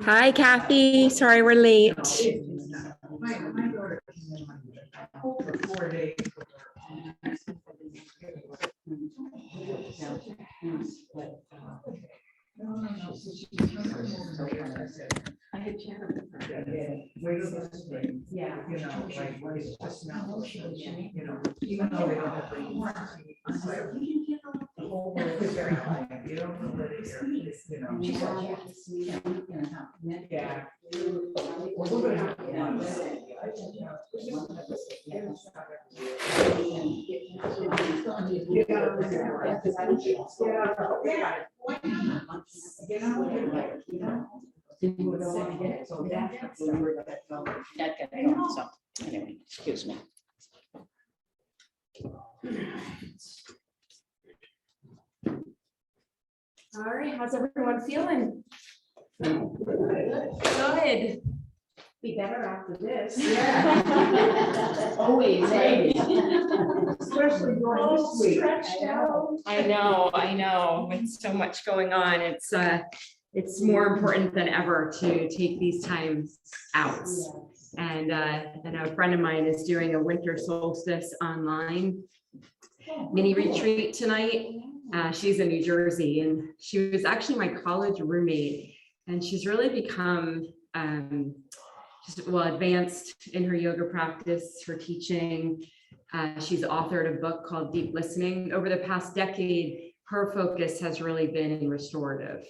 Hi, Kathy. Sorry we're late. My daughter came in for 4 days. No. So she was coming over here, and I said, I had chatted with her. wait till this spring. Yeah. You know, like, it's just not, you know, even though they don't have the. It's like, the whole world is very quiet. You don't know where they're, you know. She said she had to see him in a house. Yeah. Well, look at how. So, anyway, excuse me. All right, how's everyone feeling? Good. Be better after this. Yeah. Always, right? Especially during this week. Stretched out. I know. With so much going on, it's more important than ever to take these times out. And I know a friend of mine is doing a winter solstice online mini retreat tonight. She's in New Jersey, and she was actually my college roommate, and she's really become advanced in her yoga practice, her teaching. She's authored a book called Deep Listening. Over the past decade, her focus has really been in restorative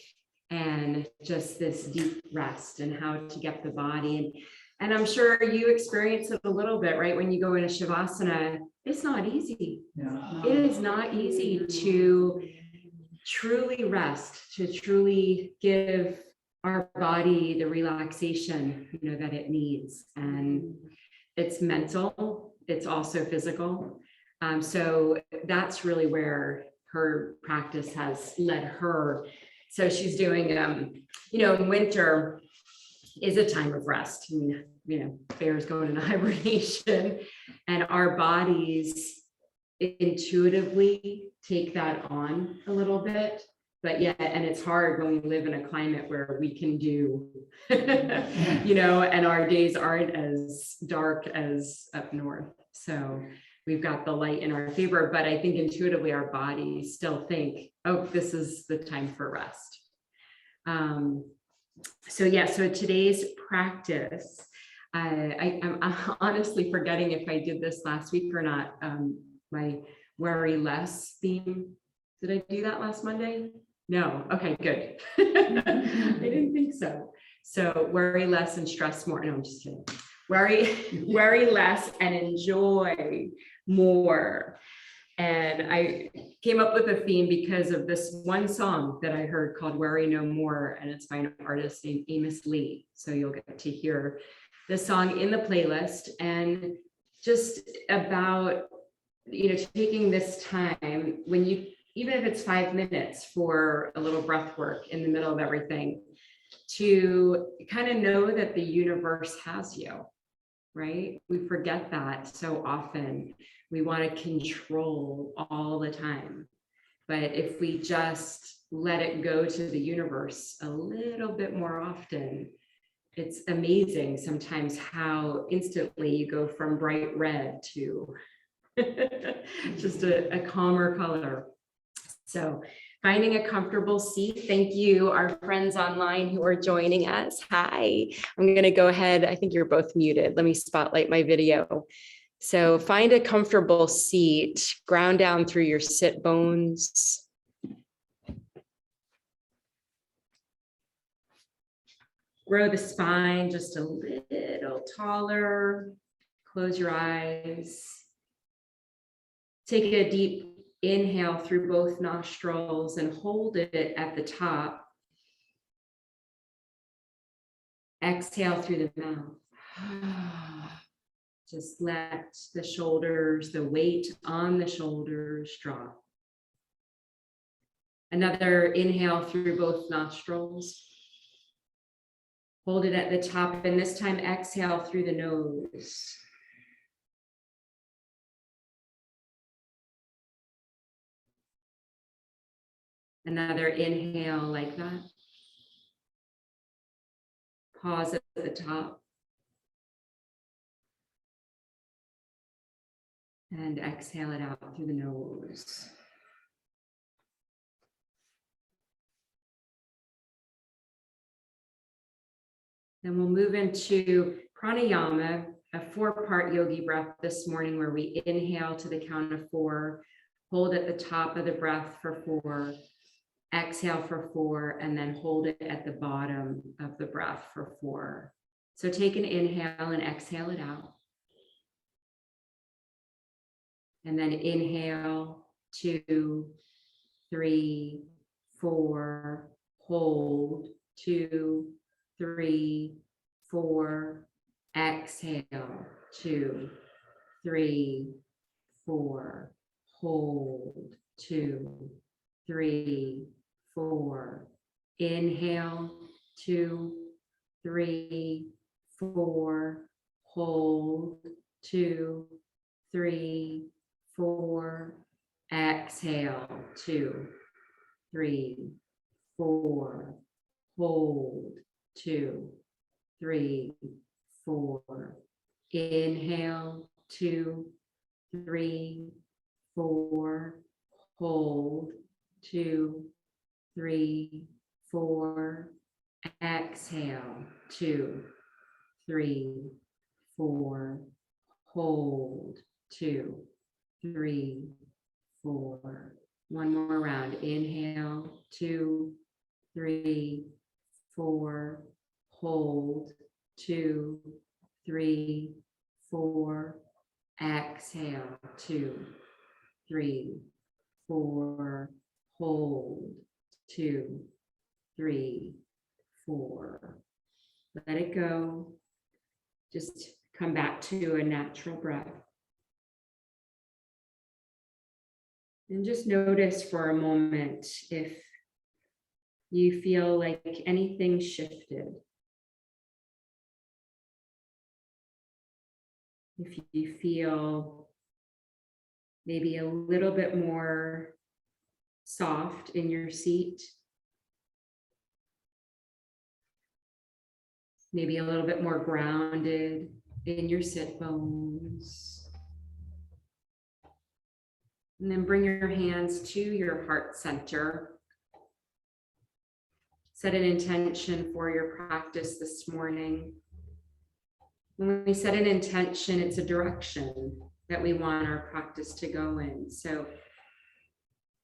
and just this deep rest and how to get the body. And I'm sure you experience it a little bit, right? When you go into Shavasana, it's not easy. Yeah. It is not easy to truly rest, to truly give our body the relaxation, that it needs. And it's mental, it's also physical. So that's really where her practice has led her. So she's doing, winter is a time of rest. I mean, bears going into hibernation, and our bodies intuitively take that on a little bit. But yeah, and it's hard when we live in a climate where we can do, and our days aren't as dark as up north. So we've got the light in our favor, but I think intuitively our bodies still think, oh, this is the time for rest. So today's practice, I'm honestly forgetting if I did this last week or not. My worry less theme. Did I do that last Monday? No. Okay, good. I didn't think so. So worry less and stress more. No, I'm just kidding. Worry less and enjoy more. And I came up with a theme because of this one song that I heard called Worry No More, and it's by an artist named Amos Lee. So you'll get to hear the song in the playlist, and just about, taking this time when you, even if it's 5 minutes for a little breath work in the middle of everything, to kind of know that the universe has you, right? We forget that so often. We want to control all the time. But if we just let it go to the universe a little bit more often, it's amazing sometimes how instantly you go from bright red to just a calmer color. So finding a comfortable seat. Thank you, our friends online who are joining us. Hi, I'm going to go ahead. I think you're both muted. Let me spotlight my video. So find a comfortable seat, ground down through your sit bones. Grow the spine just a little taller. Close your eyes. Take a deep inhale through both nostrils and hold it at the top. Exhale through the mouth. Just let the shoulders, the weight on the shoulders drop. Another inhale through both nostrils. Hold it at the top, and this time exhale through the nose. Another inhale like that. Pause at the top. And exhale it out through the nose. Then we'll move into pranayama, a 4-part yogi breath this morning, where we inhale to the count of 4, hold at the top of the breath for 4, exhale for 4, and then hold it at the bottom of the breath for 4. So take an inhale and exhale it out. And then inhale, 2, 3, 4, hold, 2, 3, 4, exhale, 2, 3, 4, hold, 2, 3, 4, inhale, 2, 3, 4, hold, 2, 3, 4, exhale, 2, 3, 4, hold, 2, 3, 4, inhale, 2, 3, 4, hold, 2, 3, 4, exhale, 2, 3, 4, hold, 2, 3, 4. One more round. Inhale, 2, 3, 4, hold, 2, 3, 4, exhale, 2, 3, 4, hold, 2, 3, 4. Let it go. Just come back to a natural breath. And just notice for a moment if you feel like anything shifted. If you feel maybe a little bit more soft in your seat, maybe a little bit more grounded in your sit bones. And then bring your hands to your heart center. Set an intention for your practice this morning. When we set an intention, it's a direction that we want our practice to go in. So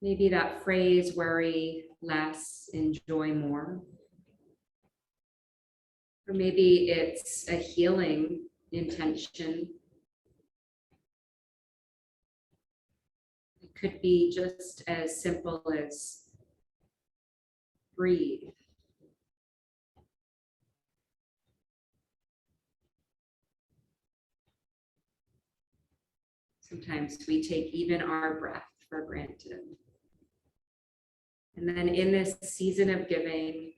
maybe that phrase, worry less, enjoy more. Or maybe it's a healing intention. It could be just as simple as breathe. Sometimes we take even our breath for granted. And then in this season of giving,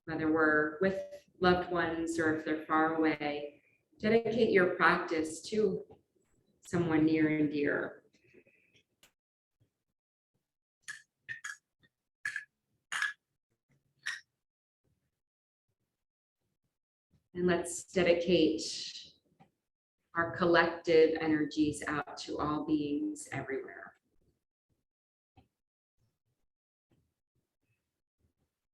whether we're with loved ones or if they're far away, dedicate your practice to someone near and dear. And let's dedicate our collective energies out to all beings everywhere.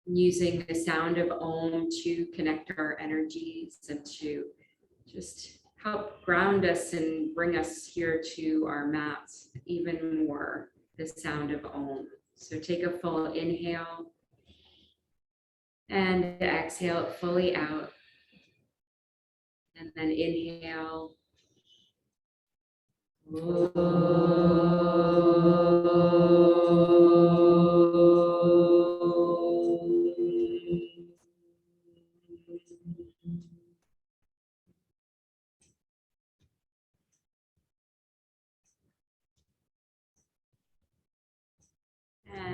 Using the sound of Om to connect our energies and to just help ground us and bring us here to our mats even more, the sound of Om. So take a full inhale and exhale it fully out. And then inhale.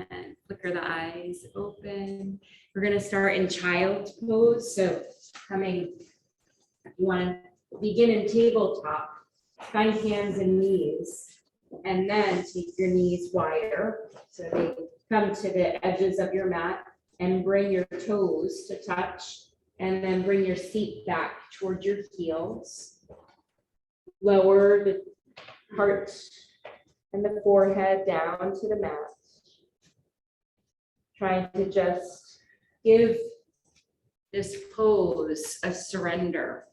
And flicker the eyes open. We're going to start in child's pose. So coming, you want to begin in tabletop, find hands and knees, and then take your knees wider so they come to the edges of your mat. and bring your toes to touch, and then bring your seat back toward your heels. Lower the heart and the forehead down to the mat. Trying to just give this pose a surrender,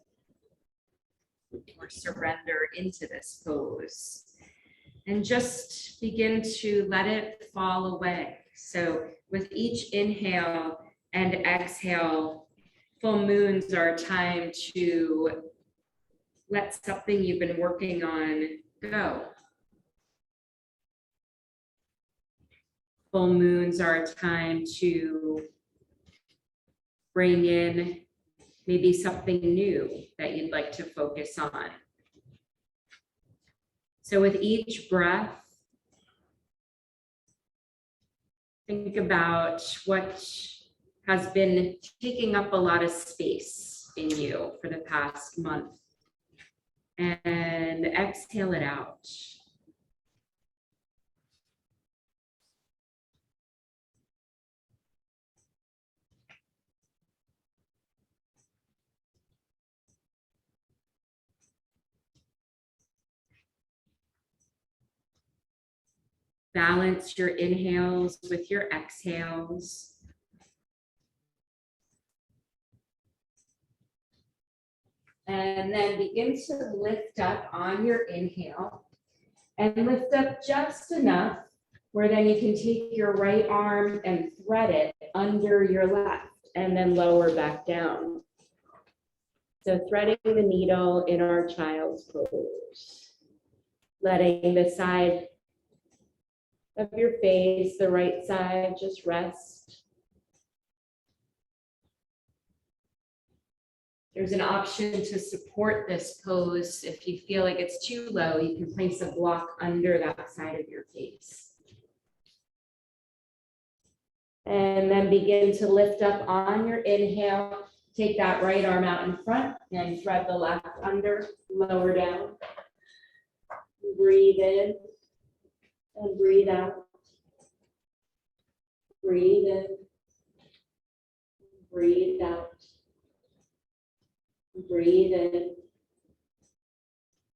or surrender into this pose. And just begin to let it fall away. So with each inhale and exhale, full moons are a time to let something you've been working on go. Full moons are a time to bring in maybe something new that you'd like to focus on. So with each breath, think about what has been taking up a lot of space in you for the past month, and exhale it out. Balance your inhales with your exhales. And then begin to lift up on your inhale, and lift up just enough where then you can take your right arm and thread it under your left, and then lower back down. So threading the needle in our child's pose. Letting the side of your face, the right side, just rest. There's an option to support this pose. If you feel like it's too low, you can place a block under that side of your face. And then begin to lift up on your inhale. Take that right arm out in front and thread the left under, lower down. Breathe in and breathe out. Breathe in, breathe out. Breathe in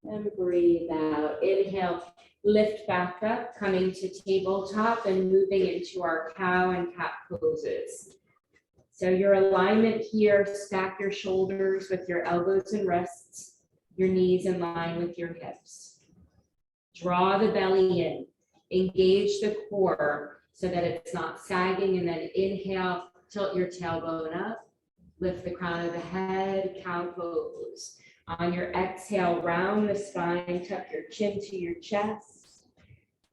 and breathe out. Inhale, lift back up, coming to tabletop and moving into our cow and cat poses. So your alignment here, stack your shoulders with your elbows and wrists, your knees in line with your hips. Draw the belly in, engage the core so that it's not sagging, and then inhale, tilt your tailbone up, lift the crown of the head, cow pose. On your exhale, round the spine, tuck your chin to your chest,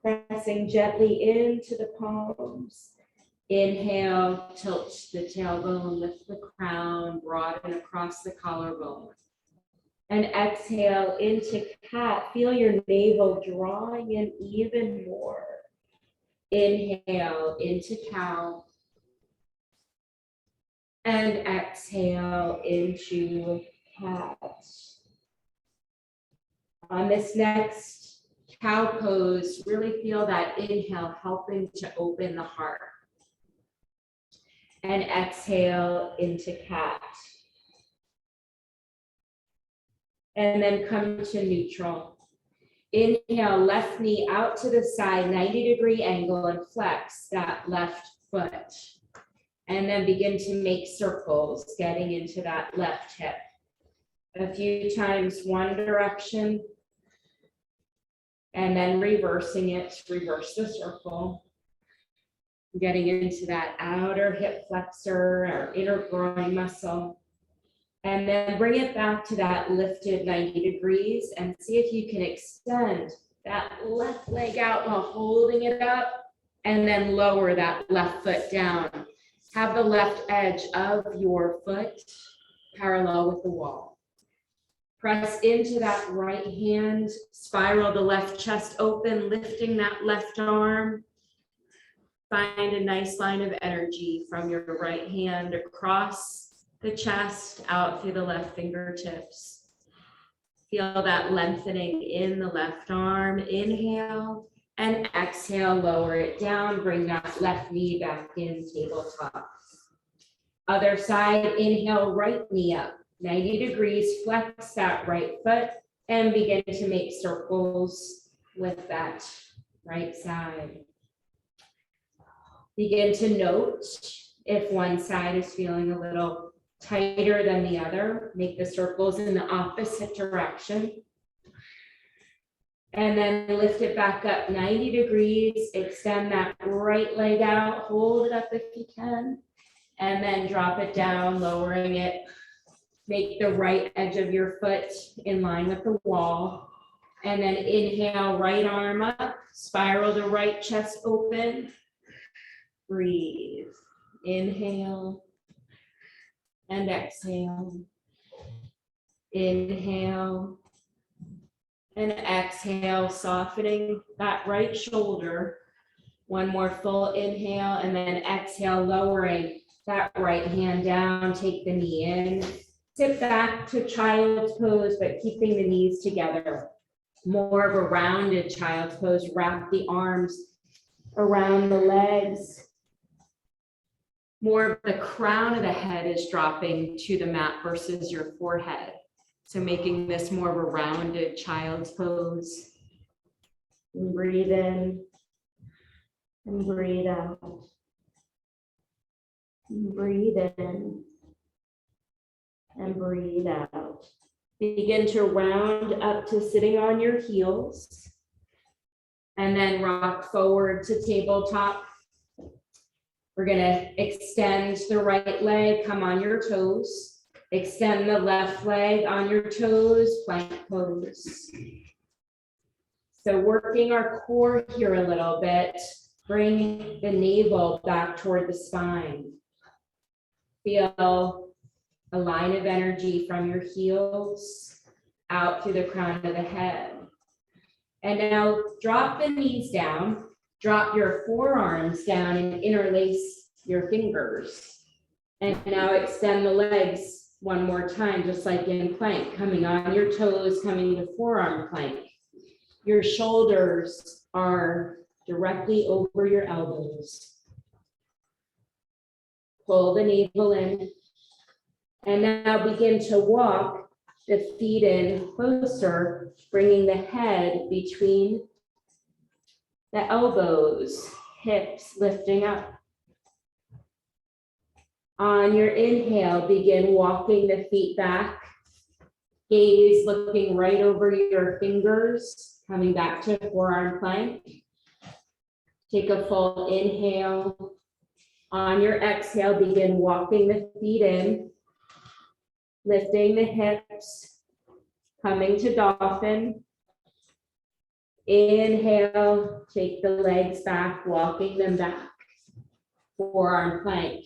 pressing gently into the palms. Inhale, tilt the tailbone, lift the crown, broaden across the collarbone. And exhale into cat. Feel your navel drawing in even more. Inhale into cow. And exhale into cat. On this next cow pose, really feel that inhale helping to open the heart. And exhale into cat. And then come to neutral. Inhale, left knee out to the side, 90-degree angle, and flex that left foot. And then begin to make circles, getting into that left hip. A few times one direction, and then reversing it, reverse the circle. Getting into that outer hip flexor or inner groin muscle. And then bring it back to that lifted 90 degrees and see if you can extend that left leg out while holding it up, and then lower that left foot down. Have the left edge of your foot parallel with the wall. Press into that right hand, spiral the left chest open, lifting that left arm. Find a nice line of energy from your right hand across the chest, out through the left fingertips. Feel that lengthening in the left arm. Inhale and exhale, lower it down. Bring that left knee back in, tabletop. Other side, inhale, right knee up, 90 degrees, flex that right foot and begin to make circles with that right side. Begin to note if one side is feeling a little tighter than the other, make the circles in the opposite direction. And then lift it back up 90 degrees, extend that right leg out, hold it up if you can, and then drop it down, lowering it. Make the right edge of your foot in line with the wall. And then inhale, right arm up, spiral the right chest open. Breathe. Inhale and exhale. Inhale and exhale, softening that right shoulder. One more full inhale and then exhale, lowering that right hand down, take the knee in. Sit back to child's pose, but keeping the knees together. More of a rounded child's pose, wrap the arms around the legs. More of the crown of the head is dropping to the mat versus your forehead. So making this more of a rounded child's pose. And breathe in and breathe out. And breathe in and breathe out. Begin to round up to sitting on your heels. And then rock forward to tabletop. We're gonna extend the right leg, come on your toes. Extend the left leg on your toes, plank pose. So working our core here a little bit, bring the navel back toward the spine. Feel a line of energy from your heels out through the crown of the head. And now drop the knees down, drop your forearms down and interlace your fingers. And now extend the legs one more time, just like in plank, coming on your toes, coming to forearm plank. Your shoulders are directly over your elbows. Pull the navel in. And now begin to walk the feet in closer, bringing the head between the elbows, hips lifting up. On your inhale, begin walking the feet back, gaze looking right over your fingers, coming back to forearm plank. Take a full inhale. On your exhale, begin walking the feet in, lifting the hips, coming to dolphin. Inhale, take the legs back, walking them back, forearm plank.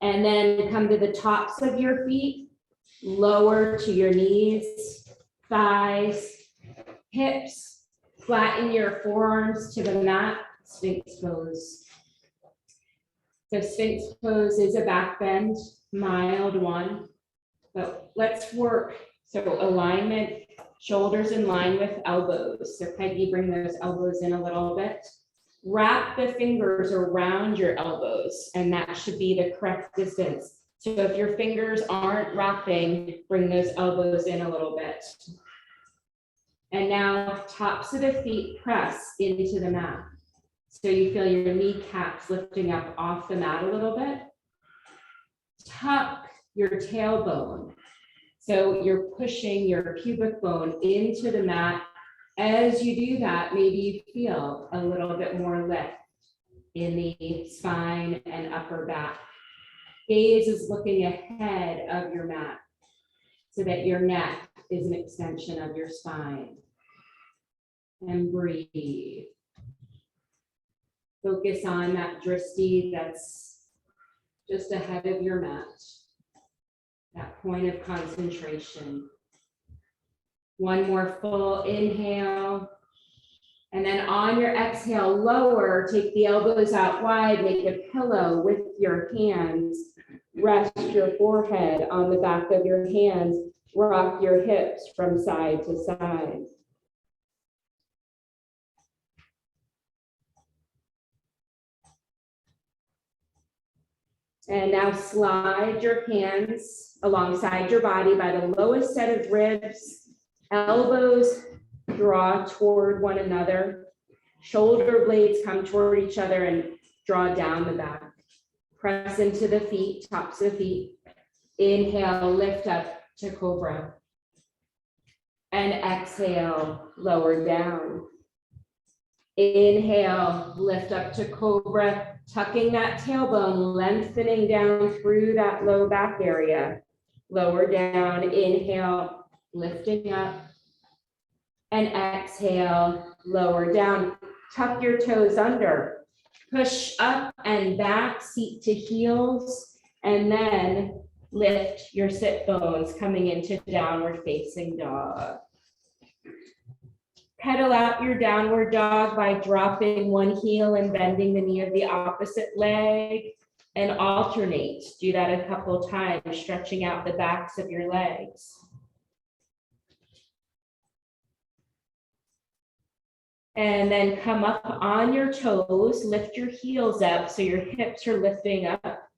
And then come to the tops of your feet, lower to your knees, thighs, hips, flatten your forearms to the mat, Sphinx pose. So Sphinx pose is a back bend, mild one, but let's work. So alignment, shoulders in line with elbows. So Peggy, bring those elbows in a little bit. Wrap the fingers around your elbows, and that should be the correct distance. So if your fingers aren't wrapping, bring those elbows in a little bit. And now tops of the feet press into the mat. So you feel your kneecaps lifting up off the mat a little bit. Tuck your tailbone. So you're pushing your pubic bone into the mat. As you do that, maybe you feel a little bit more lift in the spine and upper back. Gaze is looking ahead of your mat so that your neck is an extension of your spine. And breathe. Focus on that drishti that's just ahead of your mat, that point of concentration. One more full inhale. And then on your exhale, lower, take the elbows out wide, make a pillow with your hands. Rest your forehead on the back of your hands. Rock your hips from side to side. And now slide your hands alongside your body by the lowest set of ribs. Elbows draw toward one another. Shoulder blades come toward each other and draw down the back. Press into the feet, tops of the feet. Inhale, lift up to cobra. And exhale, lower down. Inhale, lift up to cobra, tucking that tailbone, lengthening down through that low back area. Lower down, inhale, lifting up. And exhale, lower down. Tuck your toes under. Push up and back, seat to heels, and then lift your sit bones coming into downward facing dog. Pedal out your downward dog by dropping one heel and bending the knee of the opposite leg, and alternate. Do that a couple times, stretching out the backs of your legs. And then come up on your toes, lift your heels up so your hips are lifting up,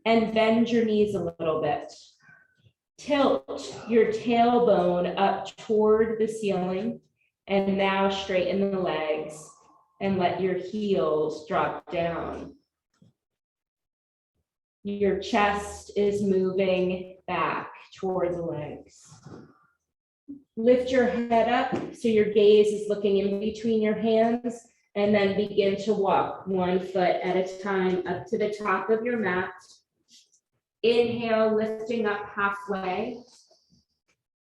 and bend your knees a little bit. Tilt your tailbone up toward the ceiling, and now straighten the legs and let your heels drop down. Your chest is moving back toward the legs. Lift your head up so your gaze is looking in between your hands, and then begin to walk 1 foot at a time up to the top of your mat. Inhale, lifting up halfway.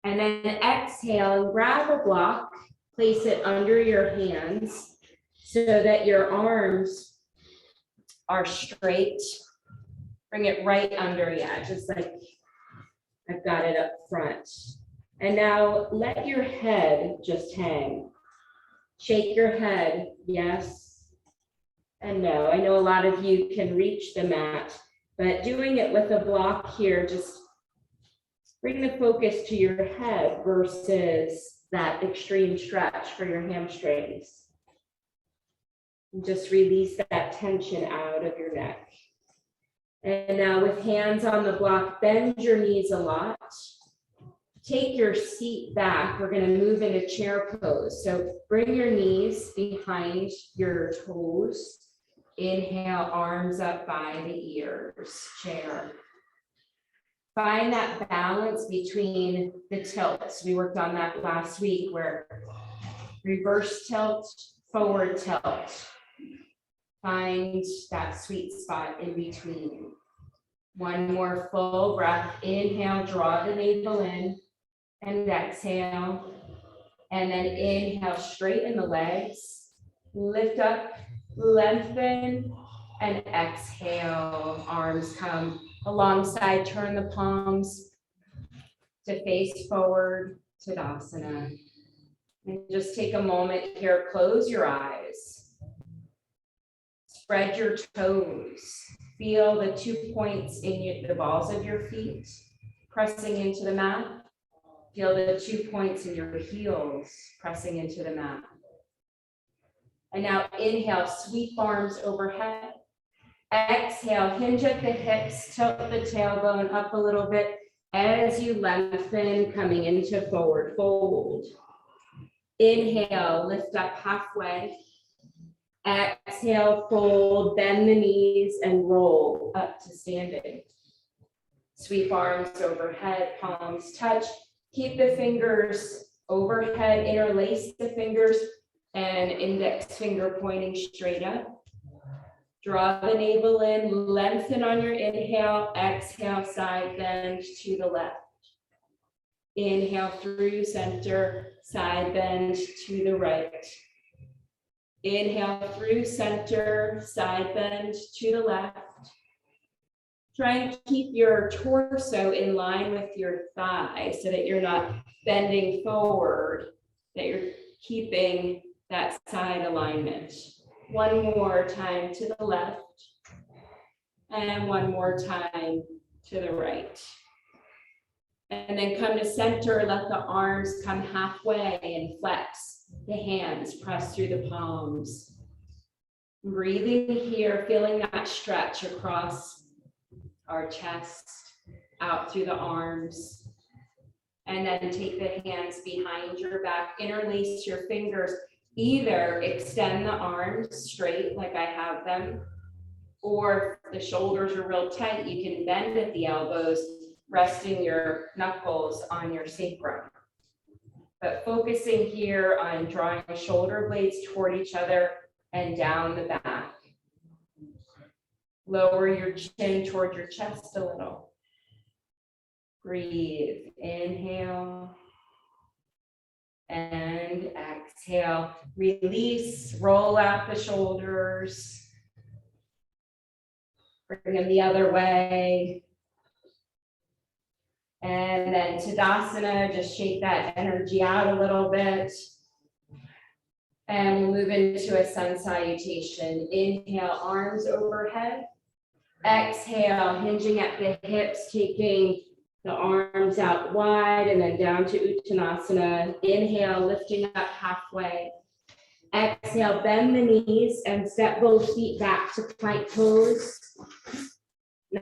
And then exhale, and grab a block, place it under your hands so that your arms are straight. Bring it right under you, just like I've got it up front. And now let your head just hang. Shake your head, yes and no. I know a lot of you can reach the mat, but doing it with a block here, just bring the focus to your head versus that extreme stretch for your hamstrings. And just release that tension out of your neck. And now with hands on the block, bend your knees a lot. Take your seat back. We're going to move into chair pose. So bring your knees behind your toes. Inhale, arms up by the ears, chair. Find that balance between the tilts. We worked on that last week, where reverse tilt, forward tilt. Find that sweet spot in between. One more full breath. Inhale, draw the navel in. And exhale, and then inhale, straighten the legs, lift up, lengthen, and exhale. Arms come alongside, turn the palms to face forward, Tadasana. And just take a moment here, close your eyes. Spread your toes. Feel the 2 points in the balls of your feet pressing into the mat. Feel the 2 points in your heels pressing into the mat. And now inhale, sweep arms overhead. Exhale, hinge at the hips, tilt the tailbone up a little bit as you lengthen, coming into forward fold. Inhale, lift up halfway. Exhale, fold, bend the knees and roll up to standing. Sweep arms overhead, palms touch. Keep the fingers overhead, interlace the fingers, and index finger pointing straight up. Draw the navel in, lengthen on your inhale, exhale, side bend to the left. Inhale through center, side bend to the right. Inhale through center, side bend to the left. Try and keep your torso in line with your thigh so that you're not bending forward, that you're keeping that side alignment. One more time to the left, and one more time to the right. And then come to center, let the arms come halfway and flex. The hands press through the palms. Breathing here, feeling that stretch across our chest, out through the arms. And then take the hands behind your back, interlace your fingers, either extend the arms straight like I have them, or if the shoulders are real tight, you can bend at the elbows, resting your knuckles on your sacrum. But focusing here on drawing shoulder blades toward each other and down the back. Lower your chin toward your chest a little. Breathe, inhale and exhale. Release, roll out the shoulders. Bring them the other way. And then Tadasana, just shake that energy out a little bit. And we'll move into a sun salutation. Inhale, arms overhead. Exhale, hinging at the hips, taking the arms out wide and then down to Uttanasana. Inhale, lifting up halfway. Exhale, bend the knees and step both feet back to plank pose.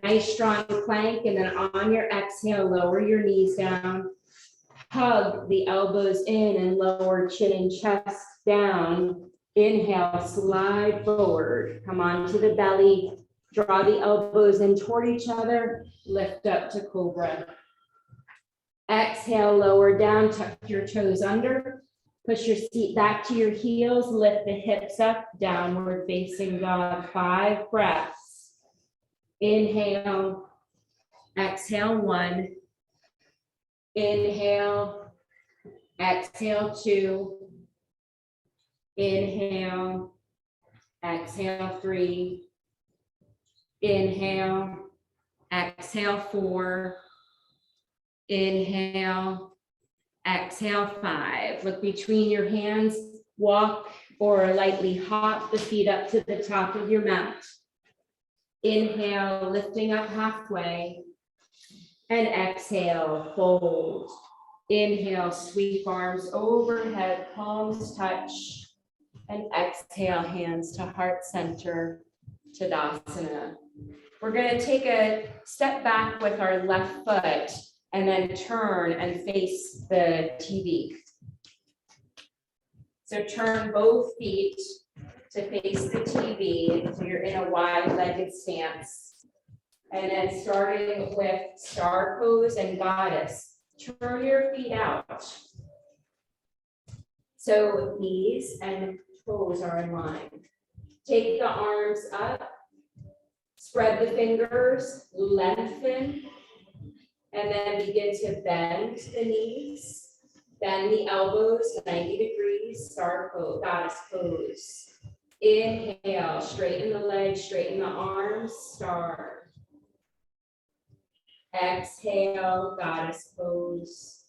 Nice strong plank, and then on your exhale, lower your knees down. Hug the elbows in and lower chin and chest down. Inhale, slide forward. Come onto the belly. Draw the elbows in toward each other. Lift up to cobra. Exhale, lower down, tuck your toes under. Push your seat back to your heels. Lift the hips up, downward facing dog. 5 breaths. Inhale. Exhale, 1. Inhale. Exhale, 2. Inhale. Exhale, 3. Inhale, exhale, 4. Inhale, exhale, 5. Look between your hands, walk or lightly hop the feet up to the top of your mat. Inhale, lifting up halfway. And exhale, fold. Inhale, sweep arms overhead, palms touch. And exhale, hands to heart center, Tadasana. We're going to take a step back with our left foot and then turn and face the TV. So turn both feet to face the TV. So you're in a wide-legged stance. And then starting with star pose and goddess, turn your feet out. So knees and toes are in line. Take the arms up, spread the fingers, lengthen, and then begin to bend the knees, bend the elbows 90 degrees, star pose, goddess pose. Inhale, straighten the legs, straighten the arms, star. Exhale, goddess pose.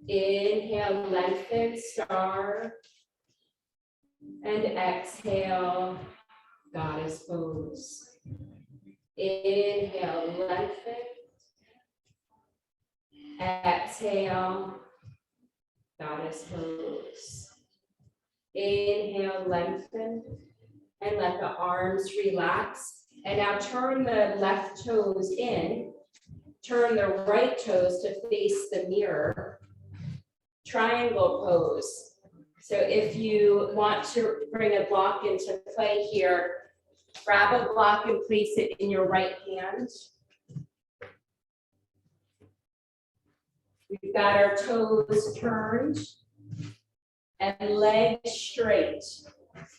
Inhale, lengthen, star. And exhale, goddess pose. Inhale, lengthen. Exhale, goddess pose. Inhale, lengthen, and let the arms relax. And now turn the left toes in. Turn the right toes to face the mirror. Triangle pose. So if you want to bring a block into play here, grab a block and place it in your right hand. We've got our toes turned and legs straight.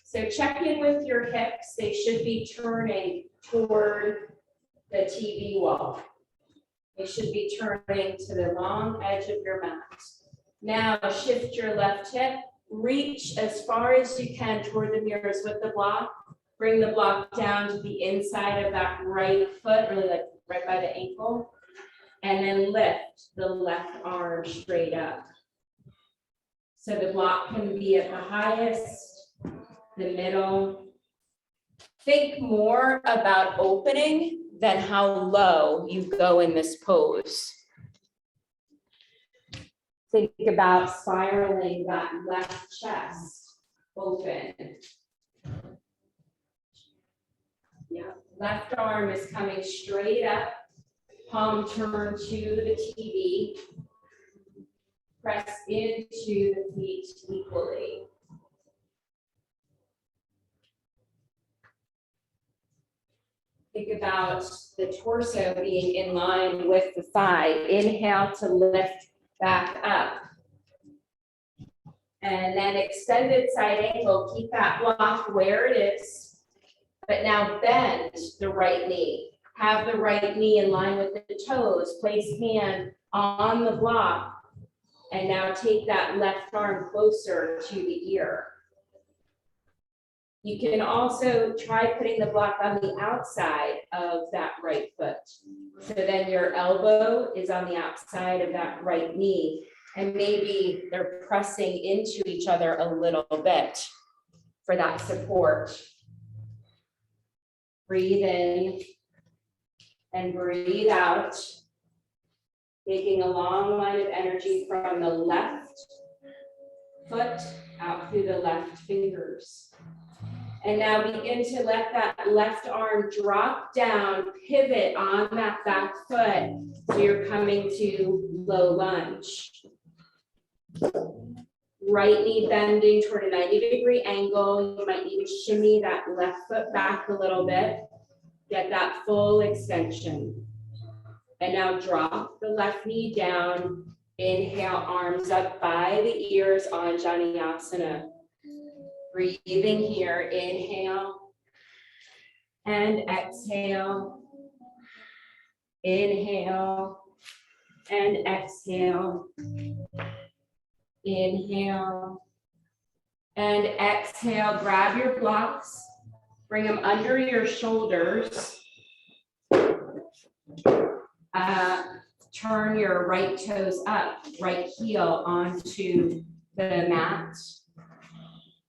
So check in with your hips. They should be turning toward the TV wall. They should be turning to the long edge of your mat. Now shift your left hip. Reach as far as you can toward the mirrors with the block. Bring the block down to the inside of that right foot, really like right by the ankle. And then lift the left arm straight up. So the block can be at the highest, the middle. Think more about opening than how low you go in this pose. Think about spiraling that left chest open. Yeah, Left arm is coming straight up, palm turned to the TV. Press into the feet equally. Think about the torso being in line with the thigh. Inhale to lift back up. And then extended side angle, keep that block where it is. But now bend the right knee. Have the right knee in line with the toes. Place hand on the block. And now take that left arm closer to the ear. You can also try putting the block on the outside of that right foot. So then your elbow is on the outside of that right knee. And maybe they're pressing into each other a little bit for that support. Breathe in and breathe out. Taking a long line of energy from the left foot out through the left fingers. And now begin to let that left arm drop down, pivot on that back foot. So you're coming to low lunge. Right knee bending toward a 90-degree angle. You might need to shimmy that left foot back a little bit. Get that full extension. And now drop the left knee down. Inhale, arms up by the ears on Janiyasana. Breathing here, inhale and exhale. Inhale and exhale. Inhale and exhale. Grab your blocks, bring them under your shoulders. Turn your right toes up, right heel onto the mat.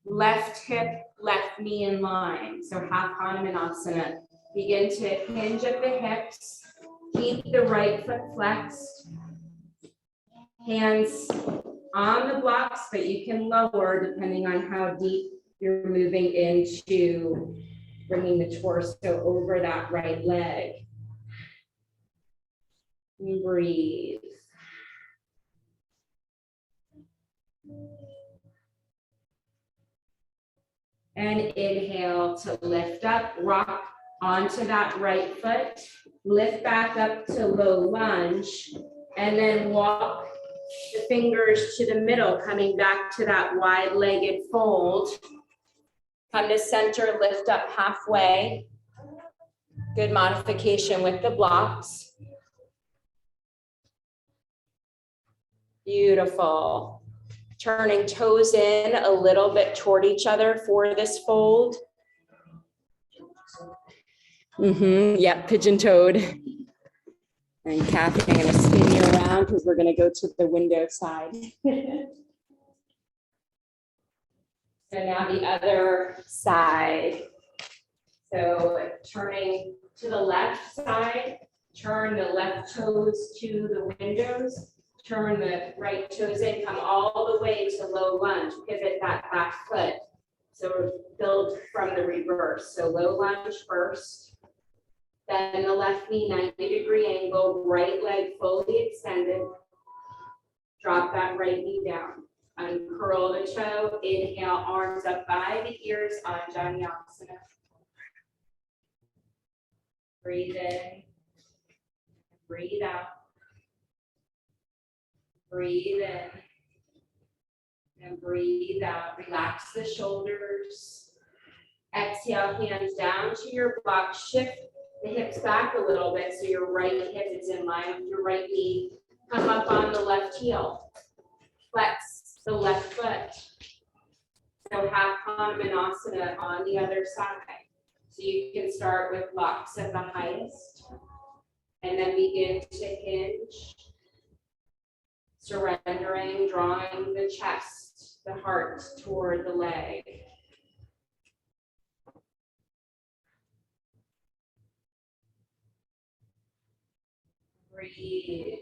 Left hip, left knee in line. So half Hanumanasana. Begin to hinge at the hips. Keep the right foot flexed. Hands on the blocks, but you can lower depending on how deep you're moving into bringing the torso over that right leg. And breathe. And inhale to lift up, rock onto that right foot, lift back up to low lunge, and then walk the fingers to the middle, coming back to that wide-legged fold. Come to center, lift up halfway. Good modification with the blocks. Beautiful. Turning toes in a little bit toward each other for this fold. Yep, pigeon-toed. And Kathy, I'm gonna spin you around because we're gonna go to the window side. So now the other side. So turning to the left side, turn the left toes to the windows. Turn the right toes in, come all the way to low lunge, pivot that back foot. So build from the reverse. So low lunge first, then the left knee 90-degree angle, right leg fully extended. Drop that right knee down. Uncurl the toe, inhale, arms up by the ears on Janiyasana. Breathe in, breathe out. Breathe in and breathe out. Relax the shoulders. Exhale, hands down to your block. Shift the hips back a little bit so your right hip is in line with your right knee. Come up on the left heel. Flex the left foot. So half Hanumanasana on the other side. So you can start with blocks at the highest and then begin to hinge. Surrendering, drawing the chest, the heart toward the leg. Breathe.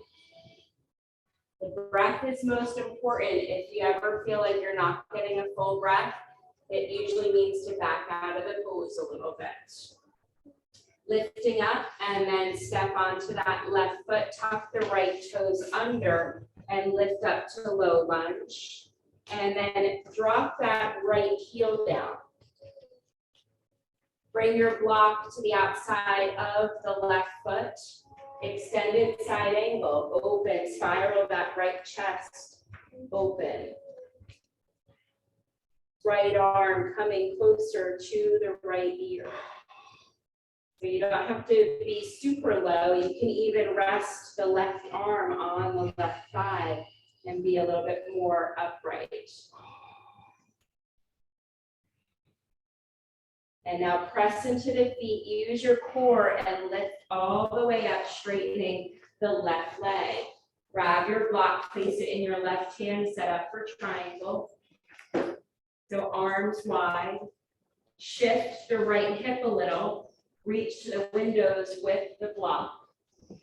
The breath is most important. If you ever feel like you're not getting a full breath, it usually means to back out of the pose a little bit. lifting up, and then step onto that left foot, tuck the right toes under and lift up to low lunge. And then drop that right heel down. Bring your block to the outside of the left foot. Extended side angle, open, spiral that right chest, open. Right arm coming closer to the right ear. So you don't have to be super low. You can even rest the left arm on the left thigh and be a little bit more upright. And now press into the feet, use your core and lift all the way up, straightening the left leg. Grab your block, place it in your left hand, set up for triangle. So arms wide, shift the right hip a little, reach to the windows with the block,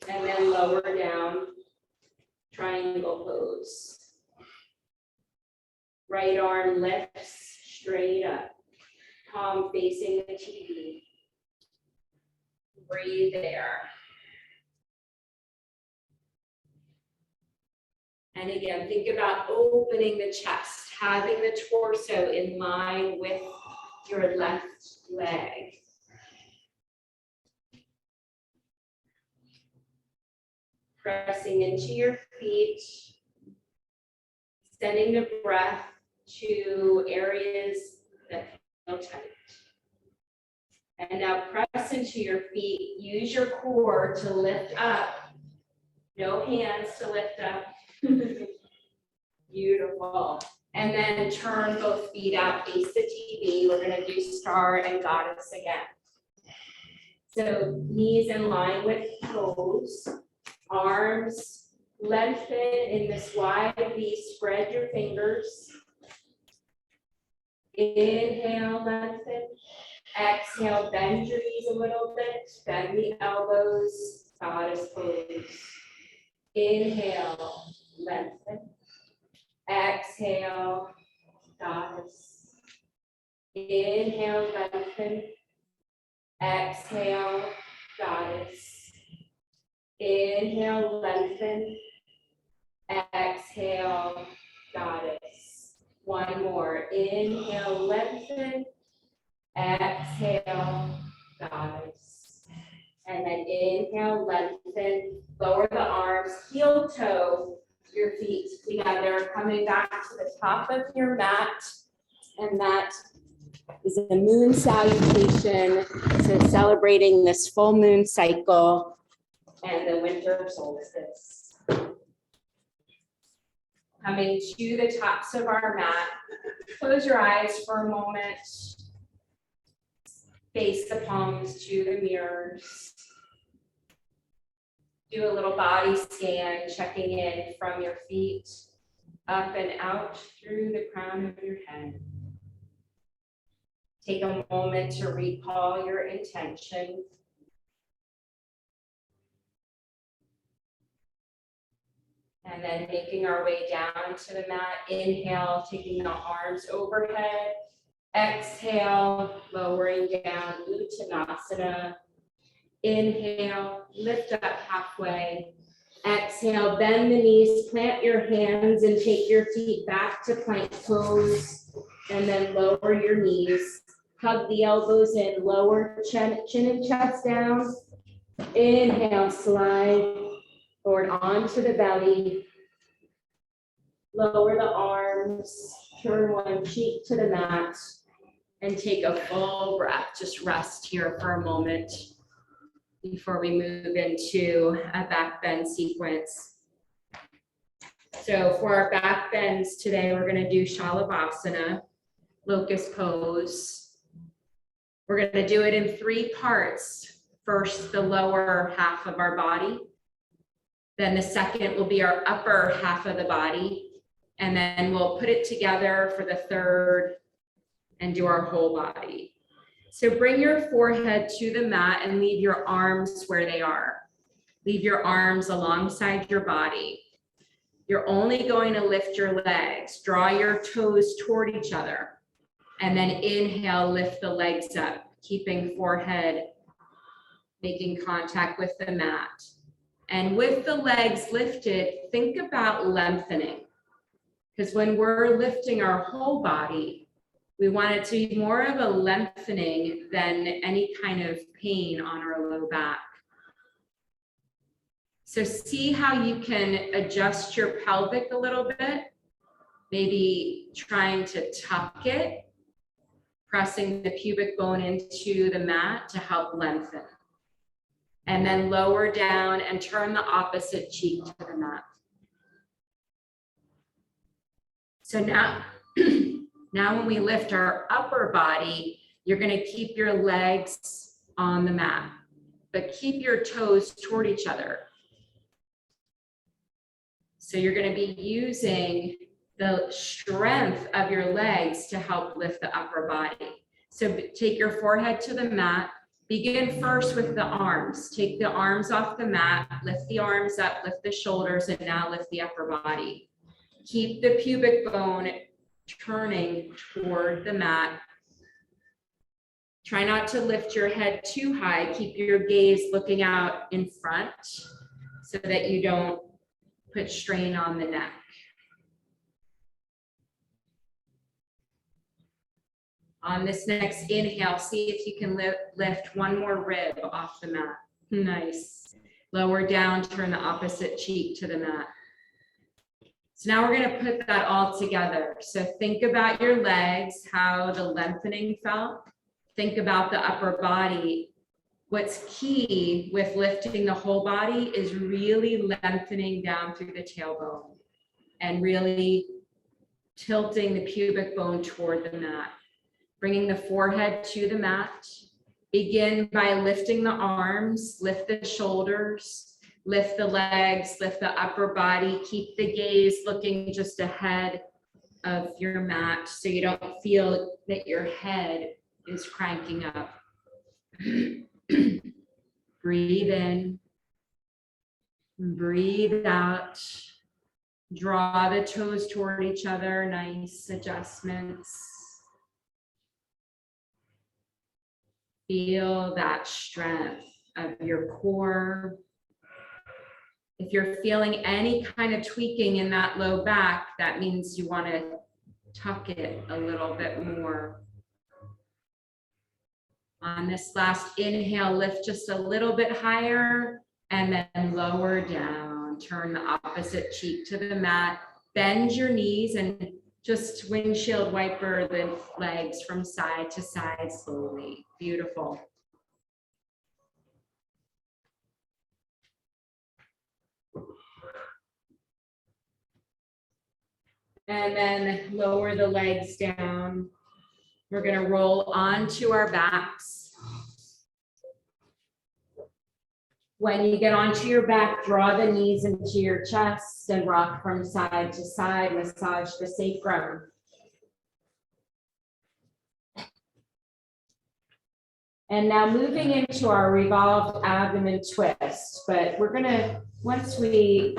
and then lower down, triangle pose. Right arm lifts straight up, palm facing the TV. Breathe there. And again, think about opening the chest, having the torso in line with your left leg. Pressing into your feet, sending the breath to areas that feel tight. And now press into your feet, use your core to lift up. No hands to lift up. Beautiful. And then turn both feet out, face the TV. We're gonna do star and goddess again. So knees in line with toes, arms lengthen in this wide V, spread your fingers. Inhale, lengthen. Exhale, bend your knees a little bit, bend the elbows, goddess pose. Inhale, lengthen. Exhale, goddess. Inhale, lengthen. Exhale, goddess. Inhale, lengthen. Exhale, goddess. One more. Inhale, lengthen. Exhale, goddess. And then inhale, lengthen. Lower the arms, heel toe, your feet together, coming back to the top of your mat. And that is a moon salutation. So celebrating this full moon cycle and the winter solstice. Coming to the tops of our mat, close your eyes for a moment. Face the palms to the mirrors. Do a little body scan, checking in from your feet up and out through the crown of your head. Take a moment to recall your intention. And then making our way down to the mat, inhale, taking the arms overhead. Exhale, lowering down, Uttanasana. Inhale, lift up halfway. Exhale, bend the knees, plant your hands and take your feet back to plank pose. And then lower your knees. Hug the elbows in, lower chin and chest down. Inhale, slide forward onto the belly. Lower the arms, turn one cheek to the mat. And take a full breath. Just rest here for a moment before we move into a back bend sequence. So for our back bends today, we're going to do Shalabhasana, locust pose. We're going to do it in 3 parts. First, the lower half of our body. Then the second will be our upper half of the body. And then we'll put it together for the third and do our whole body. So bring your forehead to the mat and leave your arms where they are. Leave your arms alongside your body. You're only going to lift your legs. Draw your toes toward each other. And then inhale, lift the legs up, keeping forehead making contact with the mat. And with the legs lifted, think about lengthening. Because when we're lifting our whole body, we want it to be more of a lengthening than any kind of pain on our low back. So see how you can adjust your pelvic a little bit, maybe trying to tuck it, pressing the pubic bone into the mat to help lengthen. And then lower down and turn the opposite cheek to the mat. So now, now when we lift our upper body, you're going to keep your legs on the mat, but keep your toes toward each other. So you're going to be using the strength of your legs to help lift the upper body. So take your forehead to the mat. Begin first with the arms. Take the arms off the mat, lift the arms up, lift the shoulders, and now lift the upper body. Keep the pubic bone turning toward the mat. Try not to lift your head too high. Keep your gaze looking out in front so that you don't put strain on the neck. On this next inhale, see if you can lift one more rib off the mat. Nice. Lower down, turn the opposite cheek to the mat. So now we're going to put that all together. So think about your legs, how the lengthening felt. Think about the upper body. What's key with lifting the whole body is really lengthening down through the tailbone and really tilting the pubic bone toward the mat. Bringing the forehead to the mat. Begin by lifting the arms, lift the shoulders, lift the legs, lift the upper body. Keep the gaze looking just ahead of your mat so you don't feel that your head is cranking up. Breathe in, breathe out. Draw the toes toward each other, nice adjustments. Feel that strength of your core. If you're feeling any kind of tweaking in that low back, that means you want to tuck it a little bit more. On this last inhale, lift just a little bit higher and then lower down. Turn the opposite cheek to the mat. Bend your knees and just windshield wiper the legs from side to side slowly. Beautiful. And then lower the legs down. We're going to roll onto our backs. When you get onto your back, draw the knees into your chest and rock from side to side, massage the sacrum. And now moving into our revolved abdomen twist, but we're gonna, once we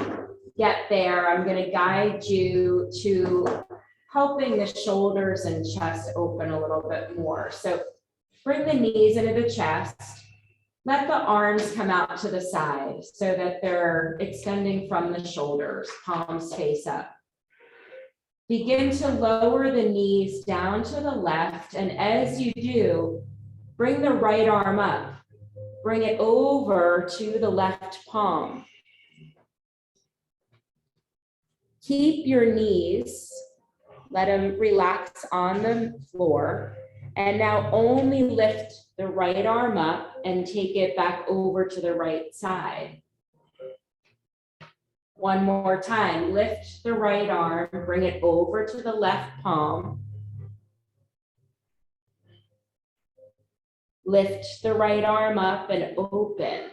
get there, I'm gonna guide you to helping the shoulders and chest open a little bit more. So bring the knees into the chest. Let the arms come out to the side so that they're extending from the shoulders, palms face up. Begin to lower the knees down to the left, and as you do, bring the right arm up. Bring it over to the left palm. Keep your knees, let them relax on the floor, and now only lift the right arm up and take it back over to the right side. One more time, lift the right arm, bring it over to the left palm. Lift the right arm up and open.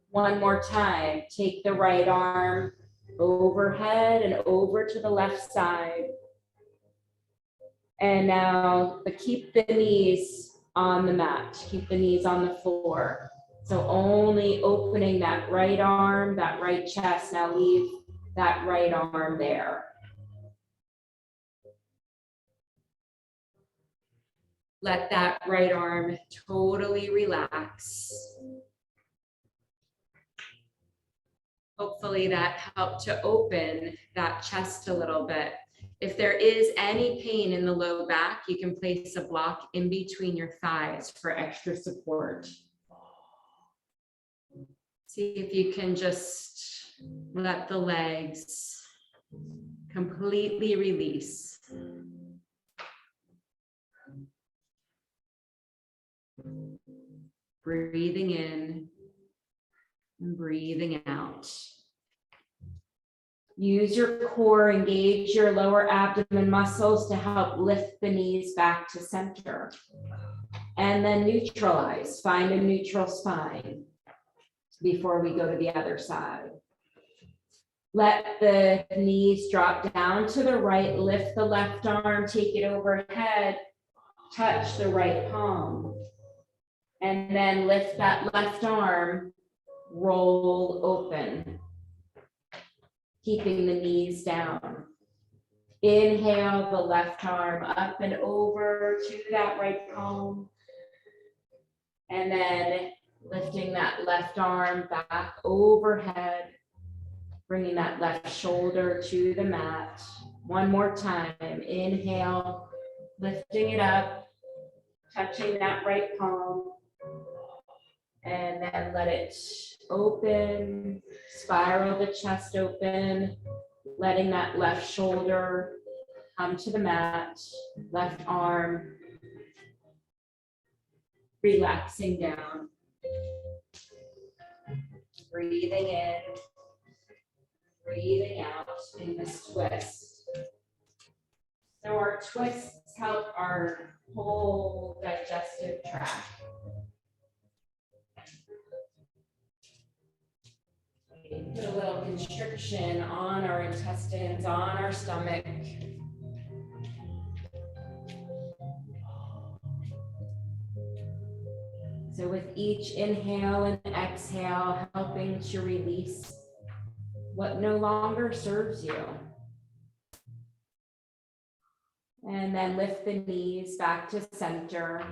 One more time, take the right arm overhead and over to the left side. And now keep the knees on the mat, keep the knees on the floor. So only opening that right arm, that right chest. Now leave that right arm there. Let that right arm totally relax. Hopefully that helped to open that chest a little bit. If there is any pain in the low back, you can place a block in between your thighs for extra support. See if you can just let the legs completely release. Breathing in and breathing out. Use your core, engage your lower abdomen muscles to help lift the knees back to center. And then neutralize, find a neutral spine before we go to the other side. Let the knees drop down to the right, lift the left arm, take it overhead, touch the right palm. And then lift that left arm, roll open, keeping the knees down. Inhale the left arm up and over to that right palm. And then lifting that left arm back overhead, bringing that left shoulder to the mat. One more time, inhale, lifting it up, touching that right palm. And then let it open, spiral the chest open, letting that left shoulder come to the mat, left arm, relaxing down. Breathing in, breathing out in this twist. So our twists help our whole digestive tract. Put a little constriction on our intestines, on our stomach. So with each inhale and exhale, helping to release what no longer serves you. And then lift the knees back to center.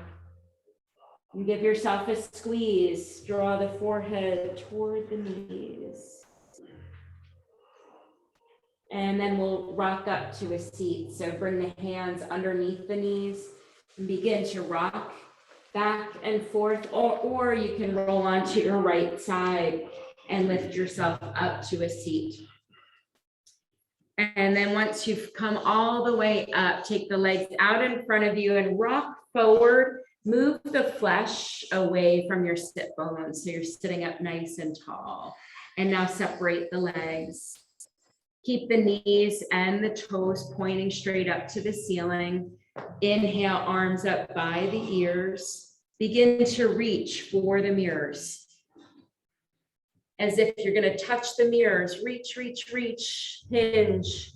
And give yourself a squeeze. Draw the forehead toward the knees. And then we'll rock up to a seat. So bring the hands underneath the knees and begin to rock back and forth, or you can roll onto your right side and lift yourself up to a seat. And then once you've come all the way up, take the legs out in front of you and rock forward. Move the flesh away from your sit bones so you're sitting up nice and tall. And now separate the legs. Keep the knees and the toes pointing straight up to the ceiling. Inhale, arms up by the ears. Begin to reach for the mirrors. As if you're going to touch the mirrors. Reach, reach, reach, hinge.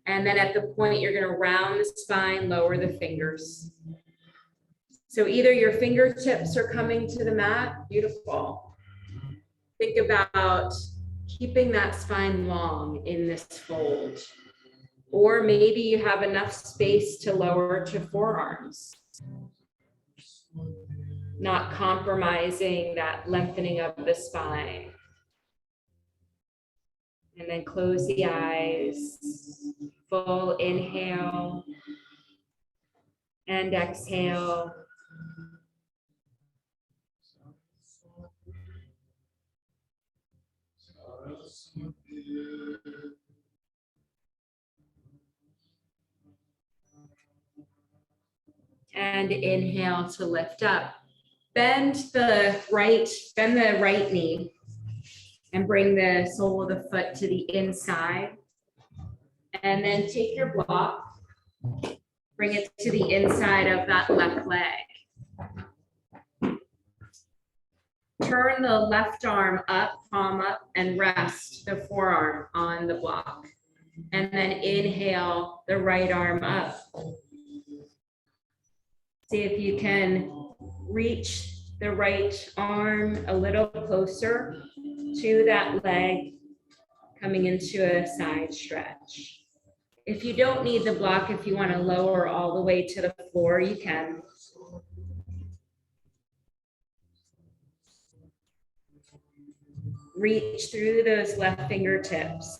And then at the point, you're going to round the spine, lower the fingers. So either your fingertips are coming to the mat, beautiful. Think about keeping that spine long in this fold. Or maybe you have enough space to lower to forearms. Not compromising that lengthening of the spine. And then close the eyes. Full inhale and exhale. And inhale to lift up. Bend the right knee and bring the sole of the foot to the inside. And then take your block, bring it to the inside of that left leg. Turn the left arm up, palm up, and rest the forearm on the block. And then inhale the right arm up. See if you can reach the right arm a little closer to that leg, coming into a side stretch. If you don't need the block, if you want to lower all the way to the floor, you can. Reach through those left fingertips.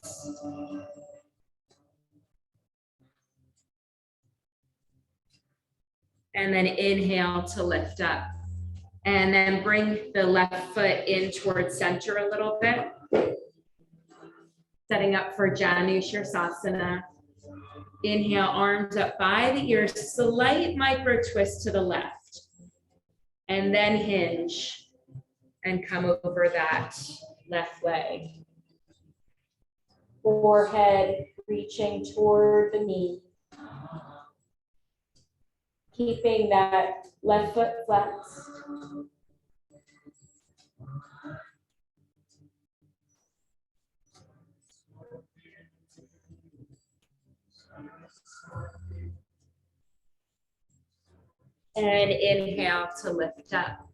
And then inhale to lift up. And then bring the left foot in towards center a little bit. Setting up for Janu Shirsasana. Inhale, arms up by the ears, slight micro twist to the left. And then hinge and come over that left leg. Forehead reaching toward the knee. Keeping that left foot flexed. And inhale to lift up.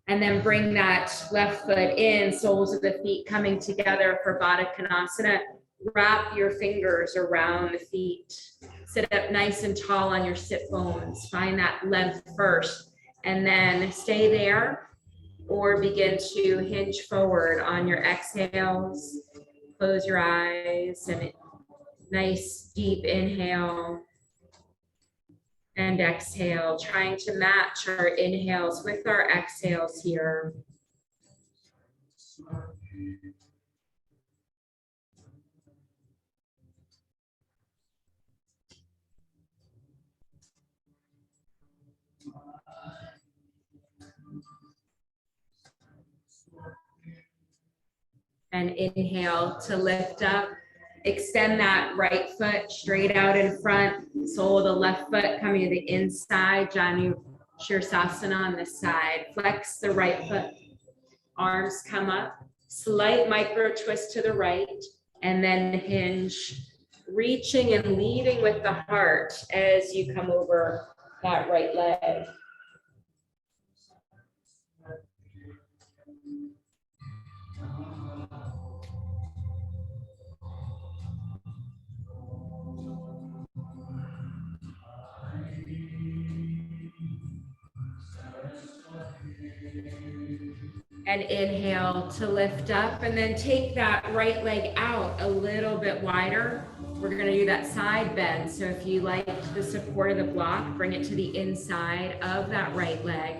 And then bring that left foot in, soles of the feet coming together for Baddha Konasana. Wrap your fingers around the feet. Sit up nice and tall on your sit bones. Find that length first, and then stay there or begin to hinge forward on your exhales. Close your eyes and nice deep inhale and exhale, trying to match our inhales with our exhales here. And inhale to lift up. Extend that right foot straight out in front. Sole of the left foot coming to the inside. Janu Shirsasana on this side. Flex the right foot. Arms come up. Slight micro twist to the right. And then hinge. Reaching and leading with the heart as you come over that right leg. And inhale to lift up, and then take that right leg out a little bit wider. We're gonna do that side bend. So if you like the support of the block, bring it to the inside of that right leg.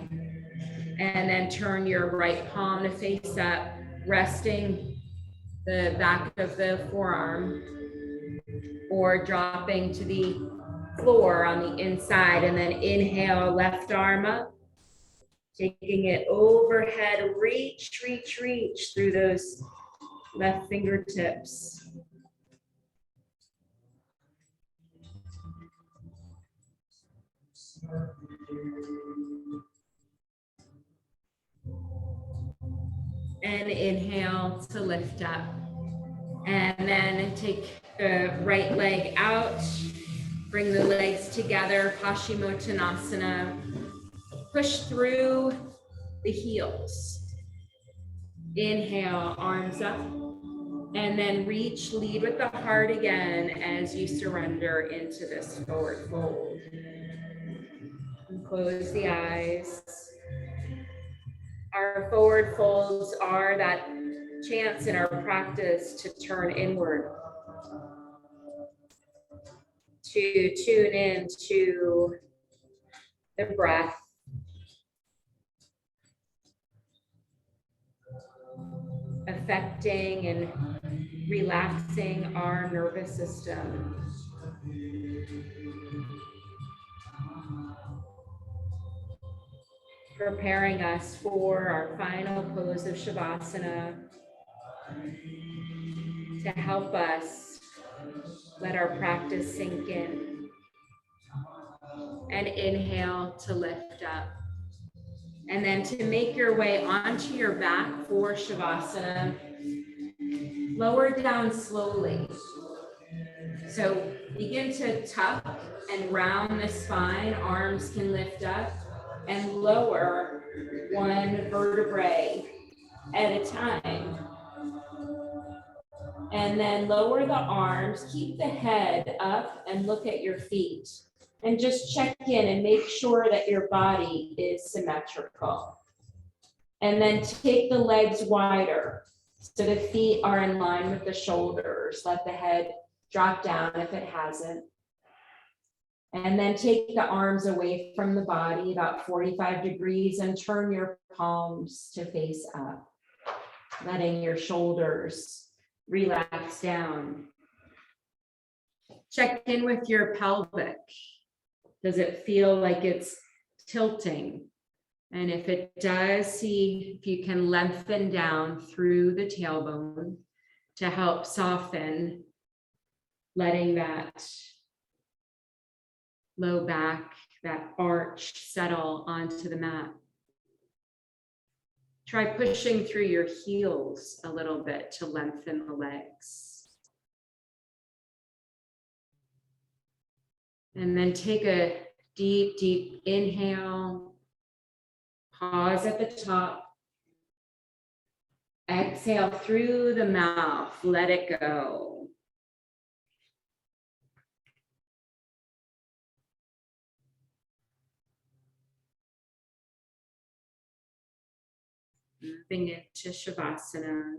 And then turn your right palm to face up, resting the back of the forearm, or dropping to the floor on the inside. And then inhale, left arm up. Taking it overhead, reach, reach, reach through those left fingertips. And inhale to lift up. And then take the right leg out. Bring the legs together, Paschimottanasana. Push through the heels. Inhale, arms up. And then reach, lead with the heart again as you surrender into this forward fold. And close the eyes. Our forward folds are that chance in our practice to turn inward, to tune in to the breath. Affecting and relaxing our nervous system. Preparing us for our final pose of Shavasana to help us let our practice sink in. And inhale to lift up. And then to make your way onto your back for Shavasana, lower down slowly. So begin to tuck and round the spine. Arms can lift up and lower one vertebrae at a time. And then lower the arms, keep the head up and look at your feet. And just check in and make sure that your body is symmetrical. And then take the legs wider. So the feet are in line with the shoulders. Let the head drop down if it hasn't. And then take the arms away from the body about 45 degrees and turn your palms to face up, letting your shoulders relax down. Check in with your pelvic. Does it feel like it's tilting? And if it does, see if you can lengthen down through the tailbone to help soften, letting that low back, that arch settle onto the mat. Try pushing through your heels a little bit to lengthen the legs. And then take a deep, deep inhale. Pause at the top. Exhale through the mouth, let it go. Moving into Shavasana.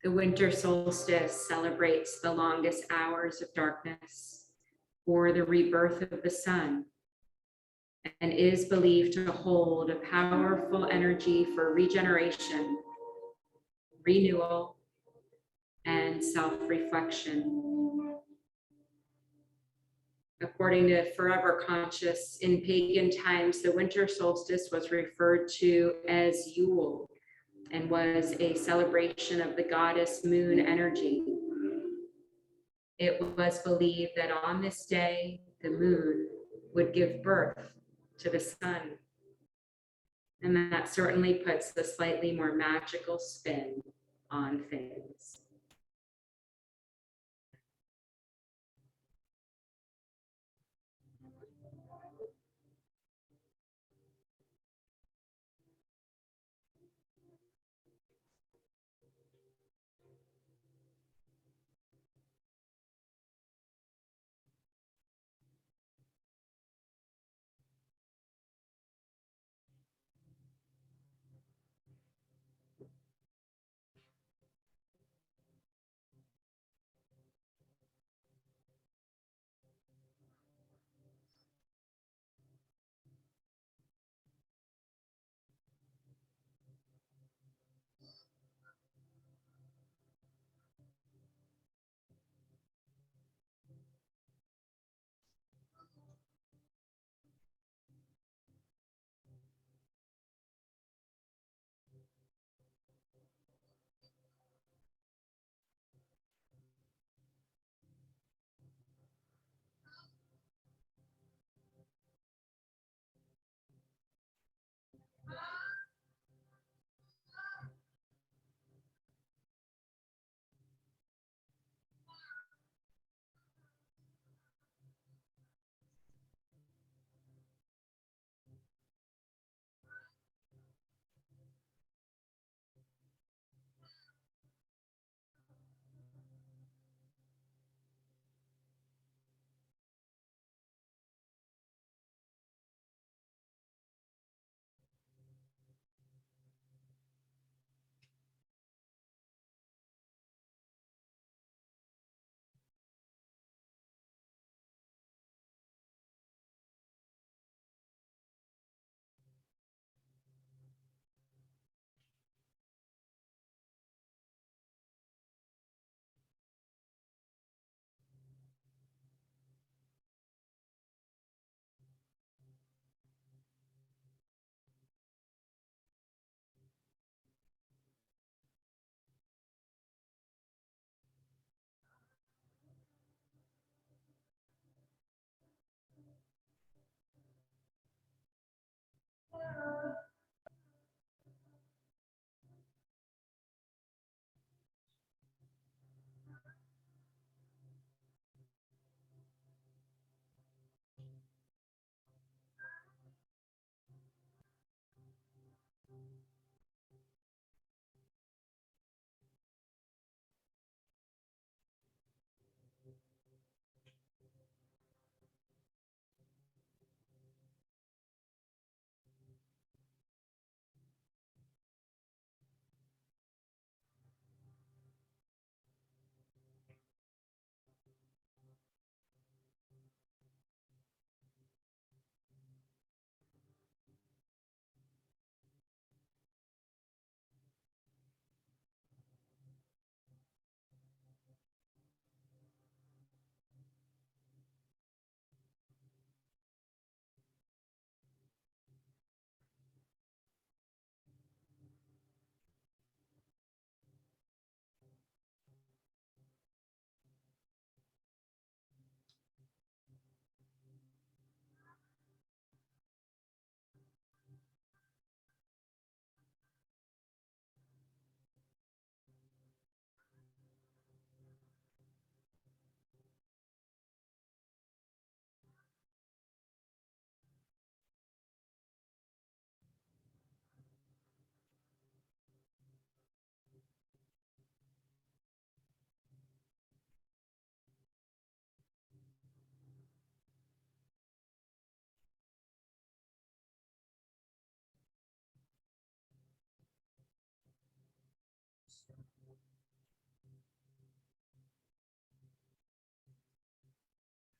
The winter solstice celebrates the longest hours of darkness or the rebirth of the sun, and is believed to hold a powerful energy for regeneration, renewal, and self-reflection. According to Forever Conscious, in pagan times, the winter solstice was referred to as Yule and was a celebration of the goddess moon energy. It was believed that on this day, the moon would give birth to the sun. And that certainly puts a slightly more magical spin on things.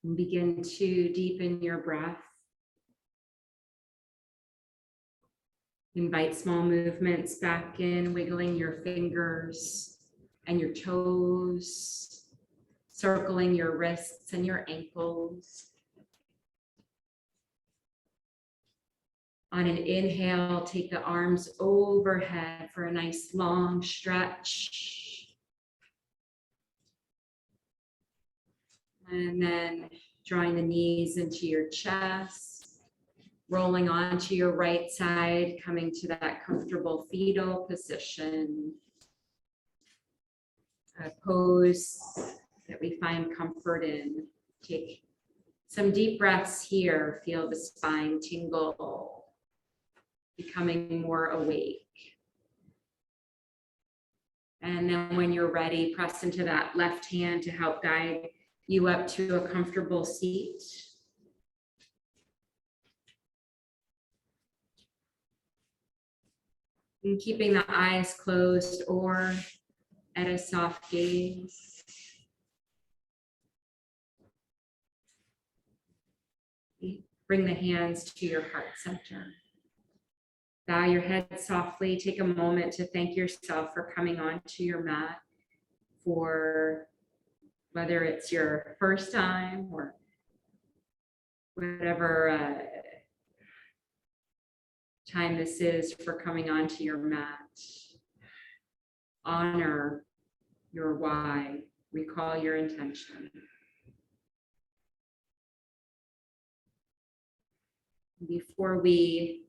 And begin to deepen your breath. Invite small movements back in, wiggling your fingers and your toes, circling your wrists and your ankles. On an inhale, take the arms overhead for a nice long stretch. And then drawing the knees into your chest, rolling onto your right side, coming to that comfortable fetal position. A pose that we find comfort in. Take some deep breaths here. Feel the spine tingle. Becoming more awake. And then when you're ready, press into that left hand to help guide you up to a comfortable seat. And keeping the eyes closed or at a soft gaze. Bring the hands to your heart center. Bow your head softly. Take a moment to thank yourself for coming onto your mat, for whether it's your first time or whatever time this is, for coming onto your mat. Honor your why. Recall your intention. Before we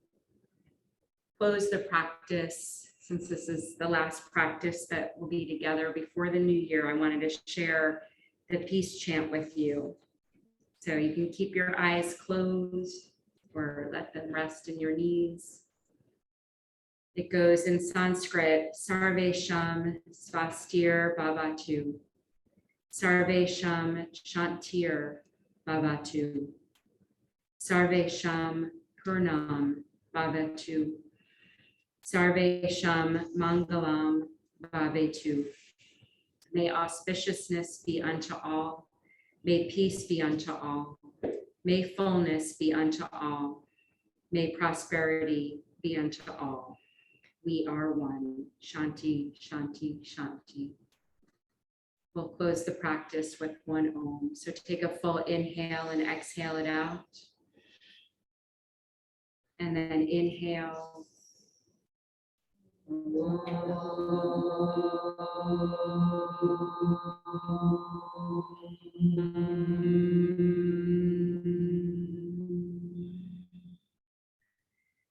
close the practice, since this is the last practice that will be together before the new year, I wanted to share the peace chant with you. So you can keep your eyes closed or let them rest in your knees. It goes in Sanskrit, Sarve Sham Svastir Bhavatu. Sarve Sham Shantir Bhavatu. Sarve Sham Purnam Bhavatu. Sarve Sham Mangalam Bhavetu. May auspiciousness be unto all. May peace be unto all. May fullness be unto all. May prosperity be unto all. We are one. Shanti, Shanti, Shanti. We'll close the practice with one Om. So take a full inhale and exhale it out. And then inhale.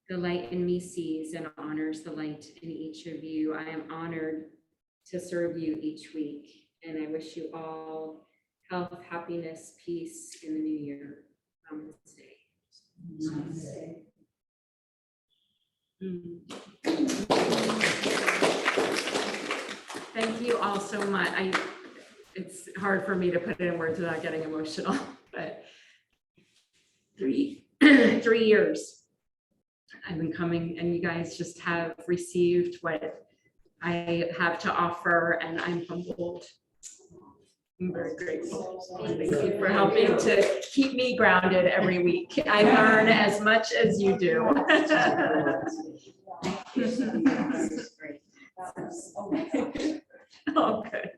The light in me sees and honors the light in each of you. I am honored to serve you each week, and I wish you all health, happiness, peace in the new year. Namaste. Namaste. Thank you all so much. It's hard for me to put it in words without getting emotional, but 3 years I've been coming, and you guys just have received what I have to offer, and I'm humbled. I'm very grateful. Thank you for helping to keep me grounded every week. I learn as much as you do. Oh, good.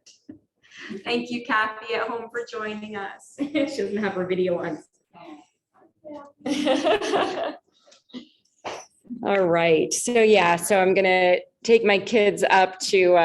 Thank you, Kathy, at home, for joining us. She doesn't have her video on. All right. So I'm going to take my kids up to